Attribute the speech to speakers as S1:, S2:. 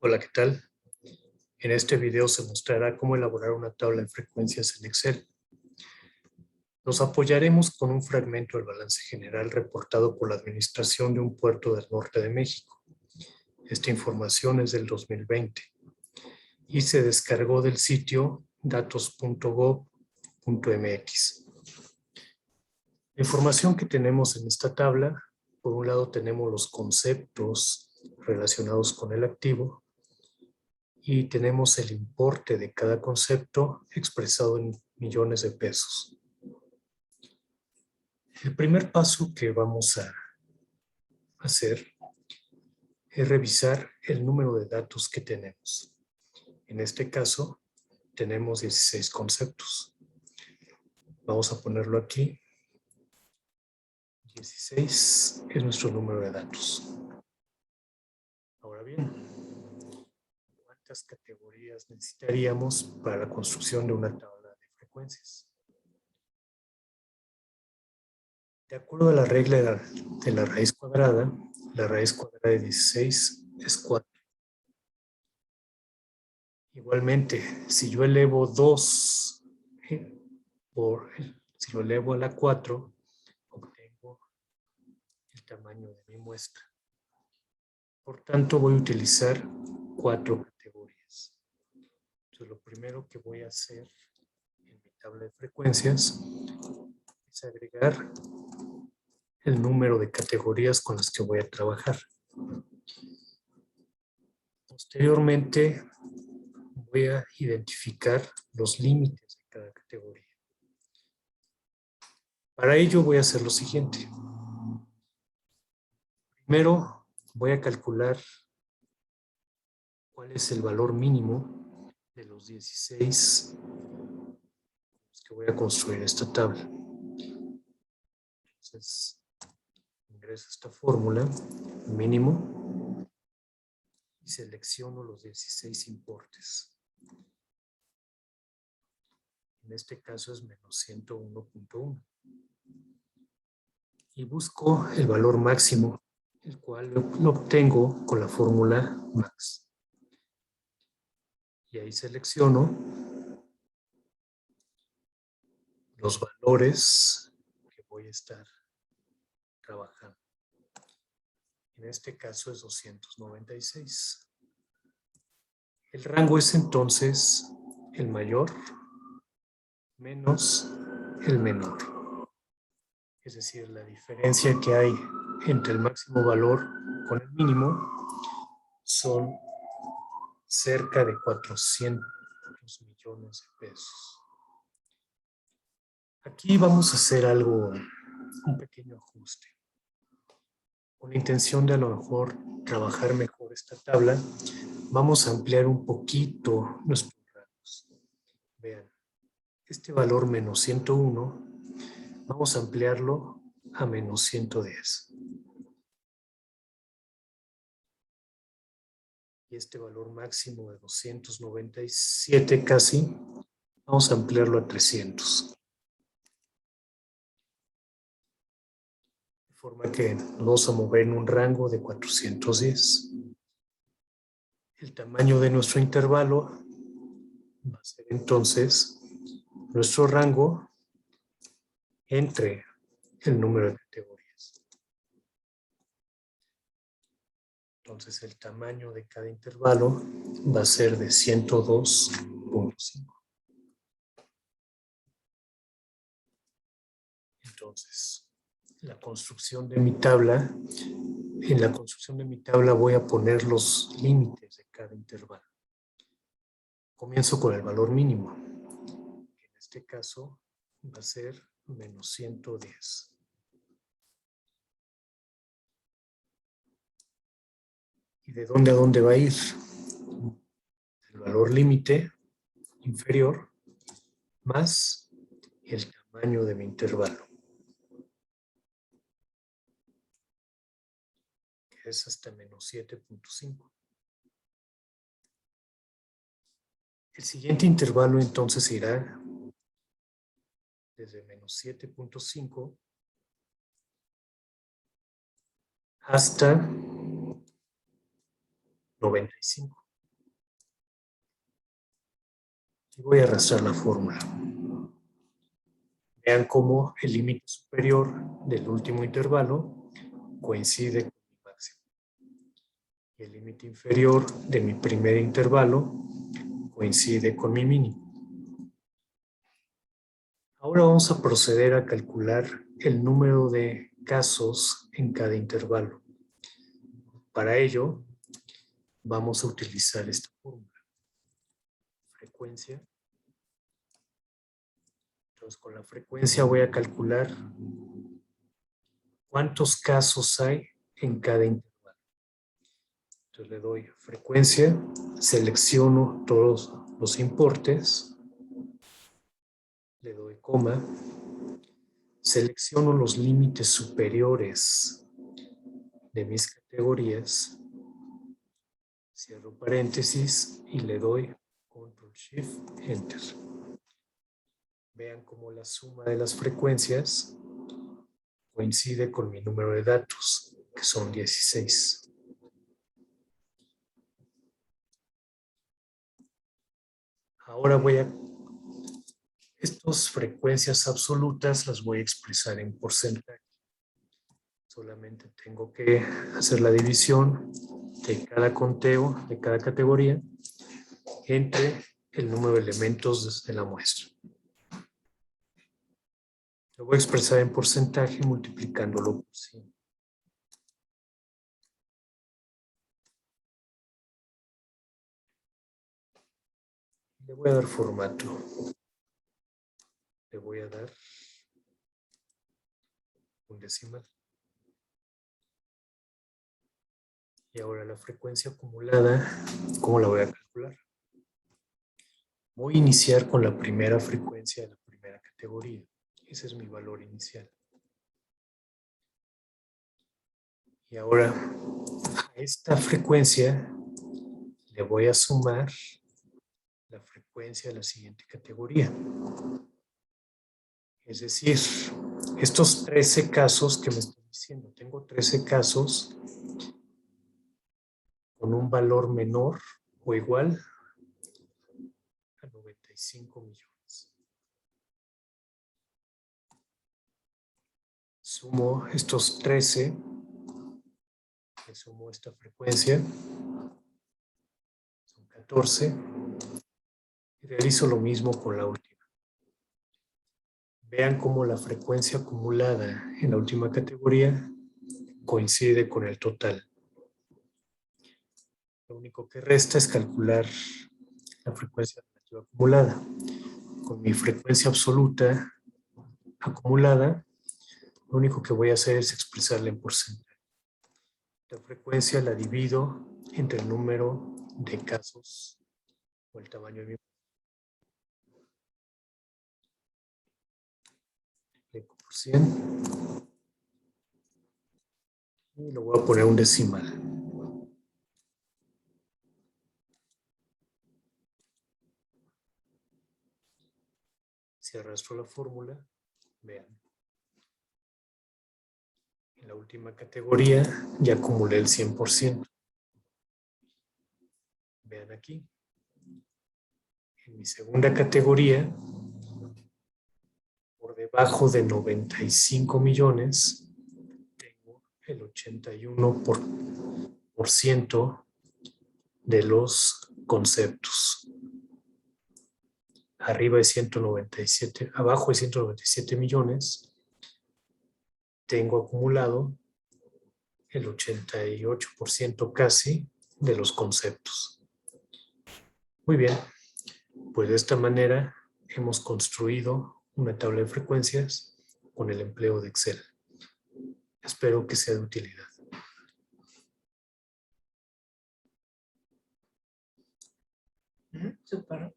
S1: Hola, ¿qué tal? En este video se mostrará cómo elaborar una tabla de frecuencias en Excel. Nos apoyaremos con un fragmento del balance general reportado por la Administración de un puerto del norte de México. Esta información es del 2020 y se descargó del sitio datos.gov.mx. La información que tenemos en esta tabla, por un lado tenemos los conceptos relacionados con el activo, y tenemos el importe de cada concepto expresado en millones de pesos. El primer paso que vamos a hacer es revisar el número de datos que tenemos. En este caso, tenemos 16 conceptos. Vamos a ponerlo aquí. 16 es nuestro número de datos. Ahora bien, ¿cuántas categorías necesitaríamos para la construcción de una tabla de frecuencias? De acuerdo a la regla de la raíz cuadrada, la raíz cuadrada de 16 es 4. Igualmente, si yo elevo 2 si lo elevo a la 4, obtengo el tamaño de mi muestra. Por tanto, voy a utilizar 4 categorías. Entonces, lo primero que voy a hacer en mi tabla de frecuencias es agregar el número de categorías con las que voy a trabajar. Posteriormente, voy a identificar los límites de cada categoría. Para ello voy a hacer lo siguiente. Primero voy a calcular cuál es el valor mínimo de los 16 que voy a construir esta tabla. Entonces, ingreso esta fórmula, mínimo, y selecciono los 16 importes. En este caso es menos 101.1. Y busco el valor máximo, el cual lo obtengo con la fórmula max. Y ahí selecciono los valores que voy a estar trabajando. En este caso es 296. El rango es entonces el mayor menos el menor. Es decir, la diferencia que hay entre el máximo valor con el mínimo son cerca de 400 millones de pesos. Aquí vamos a hacer un pequeño ajuste. Con la intención de a lo mejor trabajar mejor esta tabla, vamos a ampliar un poquito nuestros rangos. Vean, este valor menos 101, vamos a ampliarlo a menos 110. Y este valor máximo de 297 casi, vamos a ampliarlo a 300. De forma que nos vamos a mover en un rango de 410. El tamaño de nuestro intervalo va a ser entonces nuestro rango entre el número de categorías. Entonces el tamaño de cada intervalo va a ser de 102.5. Entonces, en la construcción de mi tabla voy a poner los límites de cada intervalo. Comienzo con el valor mínimo, que en este caso va a ser menos 110. ¿Y de dónde a dónde va a ir? El valor límite inferior más el tamaño de mi intervalo, que es hasta menos 7.5. El siguiente intervalo entonces irá desde menos 7.5 hasta 95. Y voy a arrastrar la fórmula. Vean cómo el límite superior del último intervalo coincide con mi máximo. Y el límite inferior de mi primer intervalo coincide con mi mínimo. Ahora vamos a proceder a calcular el número de casos en cada intervalo. Para ello, vamos a utilizar esta fórmula. Frecuencia. Entonces, con la frecuencia voy a calcular cuántos casos hay en cada intervalo. Entonces le doy frecuencia, selecciono todos los importes, le doy coma, selecciono los límites superiores de mis categorías, cierro paréntesis y le doy Control Shift Enter. Vean cómo la suma de las frecuencias coincide con mi número de datos, que son 16. Ahora estas frecuencias absolutas las voy a expresar en porcentaje. Solamente tengo que hacer la división de cada conteo, de cada categoría, entre el número de elementos de la muestra. Lo voy a expresar en porcentaje multiplicándolo por 100. Le voy a dar formato. Le voy a dar un decimal. Y ahora la frecuencia acumulada, ¿cómo la voy a calcular? Voy a iniciar con la primera frecuencia de la primera categoría. Ese es mi valor inicial. Y ahora a esta frecuencia le voy a sumar la frecuencia de la siguiente categoría. Es decir, estos 13 casos que me estoy diciendo, tengo 13 casos con un valor menor o igual a 95 millones. Sumo estos 13, le sumo esta frecuencia, son 14, y realizo lo mismo con la última. Vean cómo la frecuencia acumulada en la última categoría coincide con el total. Lo único que resta es calcular la frecuencia relativa acumulada. Con mi frecuencia absoluta acumulada, lo único que voy a hacer es expresarla en porcentaje. La frecuencia la divido entre el número de casos o el tamaño de mi por 100 y lo voy a poner un decimal. Si arrastro la fórmula, vean. En la última categoría ya acumulé el 100%. Vean aquí. En mi segunda categoría, por debajo de 95 millones, tengo el 81% de los conceptos. Arriba de 197, abajo de 197 millones, tengo acumulado el 88% casi de los conceptos. Muy bien, pues de esta manera hemos construido una tabla de frecuencias con el empleo de Excel. Espero que sea de utilidad.
S2: Súper.